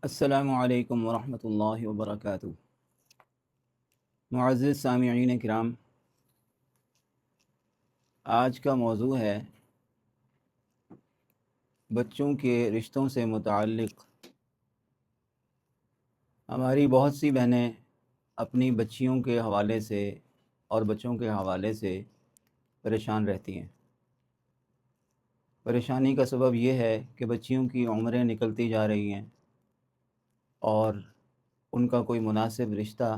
السلام علیکم ورحمۃ اللہ وبرکاتہ۔ معزز سامعین کرام، آج کا موضوع ہے بچوں کے رشتوں سے متعلق۔ ہماری بہت سی بہنیں اپنی بچیوں کے حوالے سے اور بچوں کے حوالے سے پریشان رہتی ہیں۔ پریشانی کا سبب یہ ہے کہ بچیوں کی عمریں نکلتی جا رہی ہیں اور ان کا کوئی مناسب رشتہ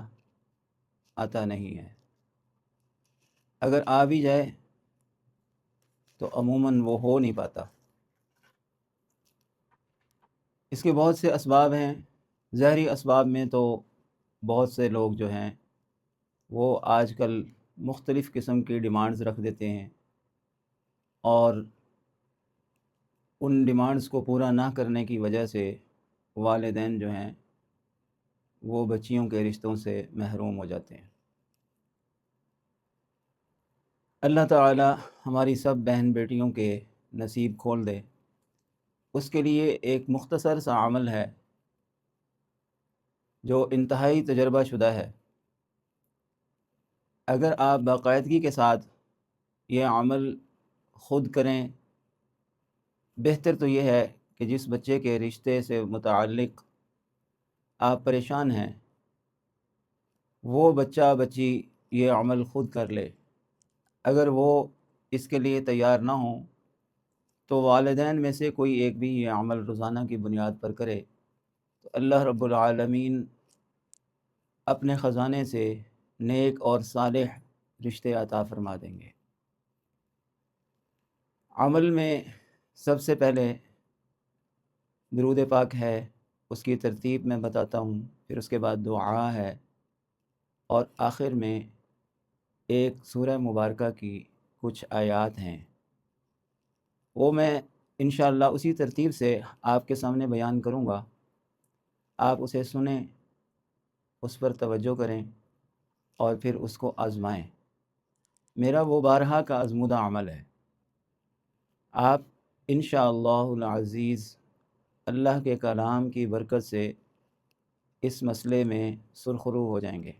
آتا نہیں ہے۔ اگر آ بھی جائے تو عموماً وہ ہو نہیں پاتا۔ اس کے بہت سے اسباب ہیں۔ ظاہری اسباب میں تو بہت سے لوگ جو ہیں وہ آج کل مختلف قسم کی ڈیمانڈز رکھ دیتے ہیں، اور ان ڈیمانڈز کو پورا نہ کرنے کی وجہ سے والدین جو ہیں وہ بچیوں کے رشتوں سے محروم ہو جاتے ہیں۔ اللہ تعالی ہماری سب بہن بیٹیوں کے نصیب کھول دے۔ اس کے لیے ایک مختصر سا عمل ہے جو انتہائی تجربہ شدہ ہے۔ اگر آپ باقاعدگی کے ساتھ یہ عمل خود کریں، بہتر تو یہ ہے کہ جس بچے کے رشتے سے متعلق آپ پریشان ہیں وہ بچہ بچی یہ عمل خود کر لے۔ اگر وہ اس کے لیے تیار نہ ہوں تو والدین میں سے کوئی ایک بھی یہ عمل روزانہ کی بنیاد پر کرے تو اللہ رب العالمین اپنے خزانے سے نیک اور صالح رشتے عطا فرما دیں گے۔ عمل میں سب سے پہلے درود پاک ہے، اس کی ترتیب میں بتاتا ہوں، پھر اس کے بعد دعا ہے، اور آخر میں ایک سورہ مبارکہ کی کچھ آیات ہیں، وہ میں انشاءاللہ اسی ترتیب سے آپ کے سامنے بیان کروں گا۔ آپ اسے سنیں، اس پر توجہ کریں اور پھر اس کو آزمائیں۔ میرا وہ بارہا کا آزمودہ عمل ہے۔ آپ انشاءاللہ العزیز اللہ کے کلام کی برکت سے اس مسئلے میں سرخرو ہو جائیں گے۔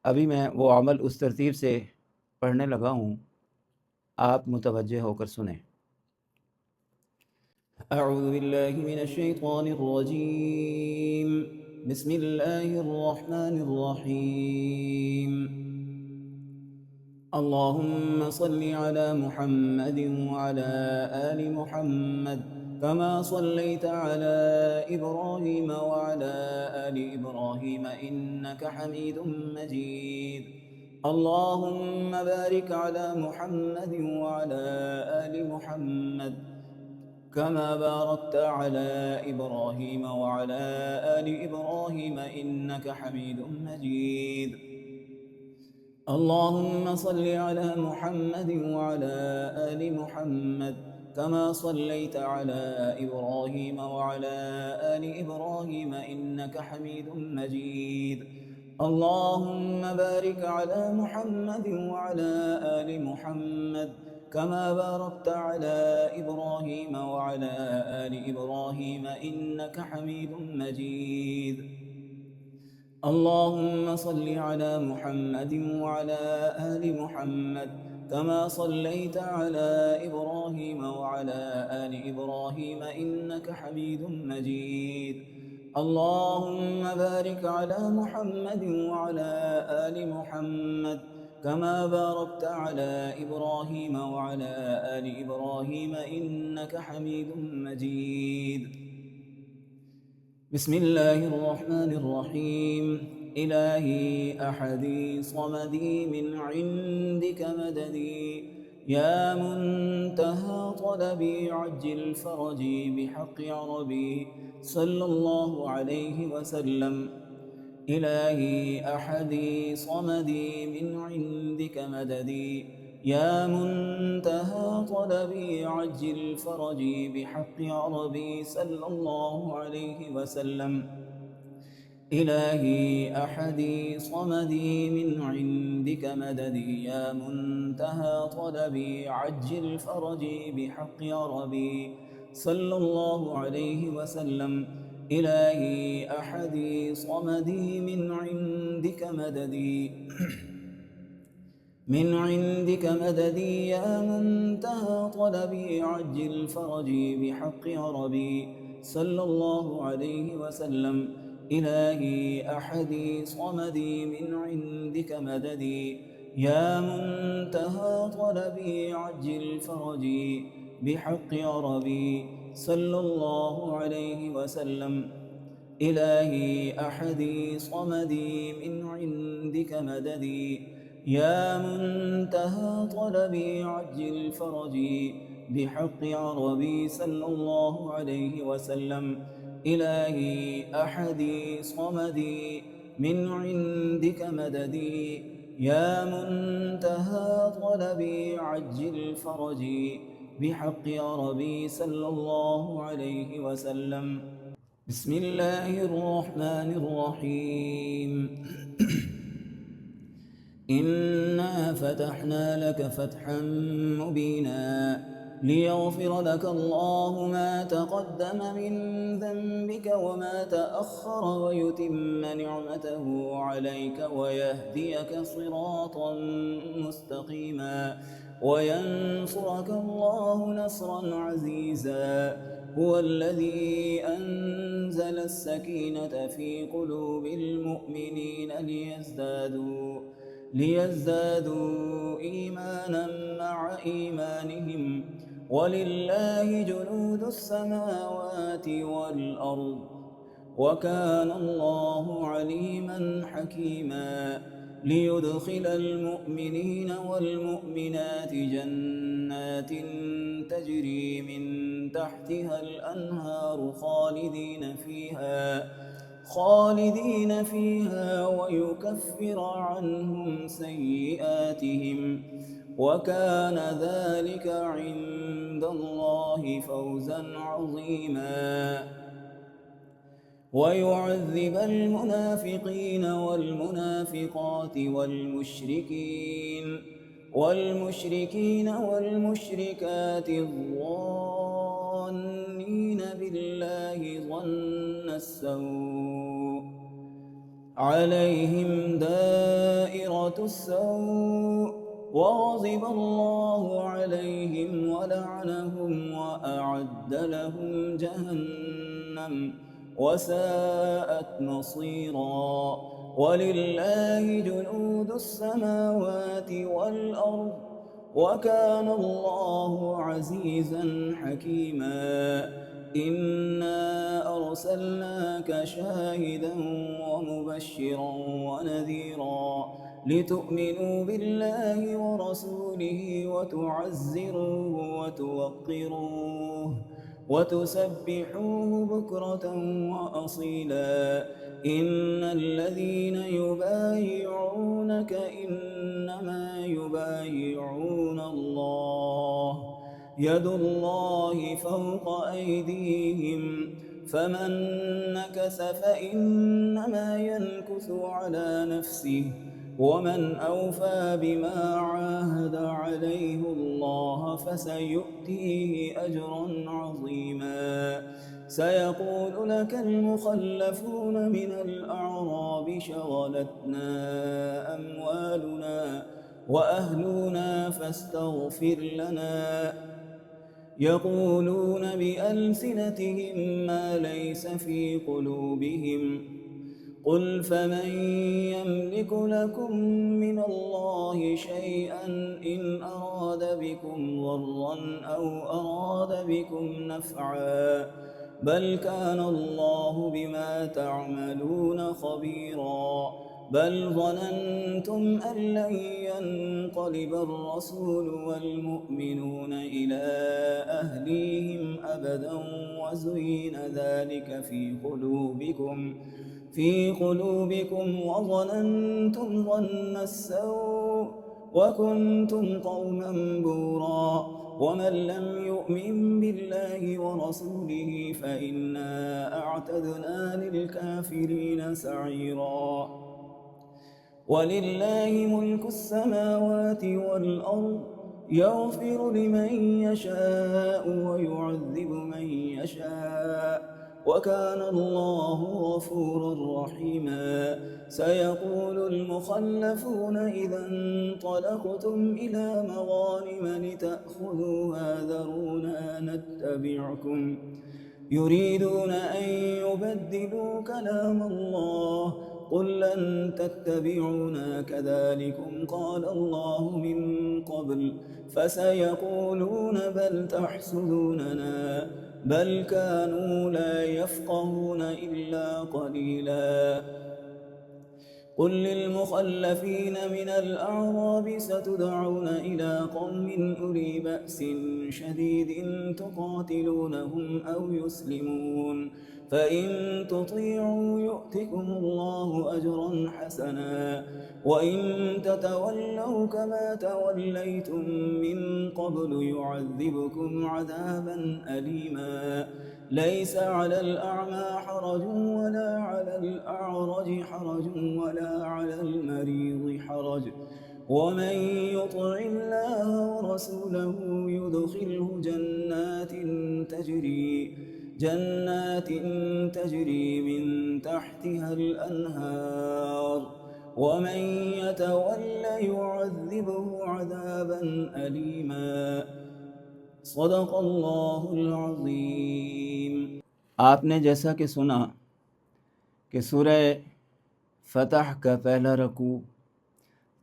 ابھی میں وہ عمل اس ترتیب سے پڑھنے لگا ہوں، آپ متوجہ ہو کر سنیں۔ اعوذ باللہ من الشیطان الرجیم، بسم اللہ الرحمن الرحیم۔ اللهم صل على محمد وعلى آل محمد كما صليت على إبراهيم وعلى آل إبراهيم إنك حميد مجيد. اللهم بارك على محمد وعلى آل محمد كما باركت على إبراهيم وعلى آل إبراهيم إنك حميد مجيد. اللهم صل على محمد وعلى آل محمد كما صليت على إبراهيم وعلى آل إبراهيم إنك حميد مجيد. اللهم بارك على محمد وعلى آل محمد كما باركت على إبراهيم وعلى آل إبراهيم إنك حميد مجيد. اللهم صل على محمد وعلى آل محمد كما صليت على إبراهيم وعلى آل إبراهيم إنك حميد مجيد. اللهم بارك على محمد وعلى آل محمد كما باركت على إبراهيم وعلى آل إبراهيم إنك حميد مجيد. بسم الله الرحمن الرحيم. إلهي أحدي صمدي من عندك مددي، يا منتهى طلبي عجل فرجي بحق عربي صلى الله عليه وسلم. إلهي أحدي صمدي من عندك مددي، يا منتهى طلبي عجل فرجي بحق عربي صلى الله عليه وسلم. إلهي أحدي صمدي من عندك مددي، يا منتهى طلبي عجل فرجي بحق عربي صلى الله عليه وسلم. إلهي أحدي صمدي من عندك مددي من عندك مددي يا منتهى طلبي عجل فرجي بحق عربي صلى الله عليه وسلم. إلهي أحدي صمدي من عندك مددي يا منتهى طلبي عجل فرجي بحق عربي صلى الله عليه وسلم. إلهي أحدي صمدي من عندك مددي يا منتهى طلبي عجل فرجي بحق عربي صلى الله عليه وسلم. إلهي أحدي صمدي من عندك مددي يا منتهى طلبي عجل فرجي بحق عربي صلى الله عليه وسلم. بسم الله الرحمن الرحيم. إنا فتحنا لك فتحا مبينا ليغفر لك الله ما تقدم من ذنبك وما تأخر ويتم نعمته عليك ويهديك صراطا مستقيما وينصرك الله نصرا عزيزا. هو الذي أنزل السكينة في قلوب المؤمنين ليزدادوا إيمانا مع إيمانهم ولله جنود السماوات والأرض وكان الله عليما حكيما. ليدخل المؤمنين والمؤمنات جنات تجري من تحتها الأنهار خالدين فيها ويكفر عنهم سيئاتهم وكان ذلك عند الله فوزا عظيما. ويعذب المنافقين والمنافقات والمشركين والمشركات الظانين بالله ظن السوء عليهم دائرة السوء وغضب الله عليهم ولعنهم وأعد لهم جهنم وساءت مصيرا. ولله جنود السماوات والأرض وكان الله عزيزا حكيما. إنا أرسلناك شاهدا ومبشرا ونذيرا لتؤمنوا بالله ورسوله وتعزروه وتوقروه وتسبحوه بكرة وأصيلا. إن الذين يبايعونك إنما يبايعون الله يد الله فوق أيديهم فمن نكث فإنما ينكث على نفسه ومن أوفى بما عاهد عليه الله فسيؤتيه أجرا عظيما. سيقول لك المخلفون من الأعراب شغلتنا أموالنا وأهلنا فاستغفر لنا يقولون بألسنتهم ما ليس في قلوبهم قل فمن يملك لكم من الله شيئا إن أراد بكم ضرا أو أراد بكم نفعا بل كان الله بما تعملون خبيرا. بل ظننتم أن لن ينقلب الرسول والمؤمنون إلى أهليهم أبدا وزين ذلك في قلوبكم وظننتم ظن السوء وكنتم قوما بورا. ومن لم يؤمن بالله ورسوله فإنا أعتدنا للكافرين سعيرا. ولله ملك السماوات والأرض يغفر لمن يشاء ويعذب من يشاء وكان الله غفورا رحيما. سيقول المخلفون إذا انطلقتم إلى مغانم لتأخذوها ذرونا نتبعكم يريدون أن يبدلوا كلام الله قل لن تتبعونا كذلكم قال الله من قبل فسيقولون بل تحسدوننا بل كانوا لا يفقهون إلا قليلا. قل للمخلفين من الأعراب ستدعون إلى قوم أولي بأس شديد تقاتلونهم أو يسلمون فإن تطيعوا يؤتكم الله أجرا حسنا وإن تتولوا كما توليتم من قبل يعذبكم عذابا أليما. ليس على الأعمى حرج ولا على الأعرج حرج ولا على المريض حرج ومن يطع الله ورسوله يدخله جنات تجري من تحتها الأنهار ومن يتول يعذبه عذابا أليما. صدق اللہ العظیم۔ آپ نے جیسا کہ سنا کہ سورہ فتح کا پہلا رکوع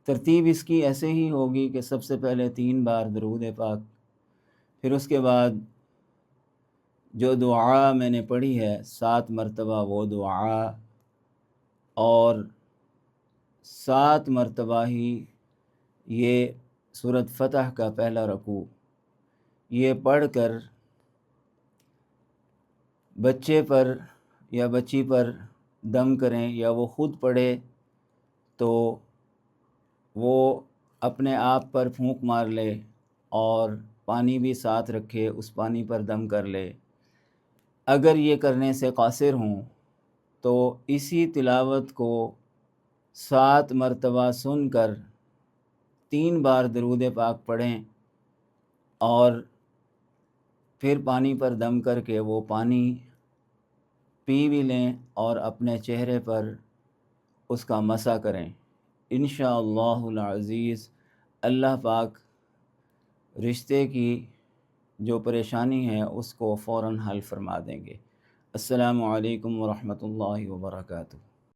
ترتیب اس کی ایسے ہی ہوگی کہ سب سے پہلے 3 بار درود پاک، پھر اس کے بعد جو دعا میں نے پڑھی ہے 7 مرتبہ وہ دعا، اور 7 مرتبہ ہی یہ سورۃ فتح کا پہلا رکوع، یہ پڑھ کر بچے پر یا بچی پر دم کریں، یا وہ خود پڑھے تو وہ اپنے آپ پر پھونک مار لے اور پانی بھی ساتھ رکھے، اس پانی پر دم کر لے۔ اگر یہ کرنے سے قاصر ہوں تو اسی تلاوت کو 7 مرتبہ سن کر 3 بار درود پاک پڑھیں اور پھر پانی پر دم کر کے وہ پانی پی بھی لیں اور اپنے چہرے پر اس کا مسح کریں۔ انشاءاللہ العزیز اللہ پاک رشتے کی جو پریشانی ہے اس کو فوراً حل فرما دیں گے۔ السلام علیکم ورحمۃ اللہ وبرکاتہ۔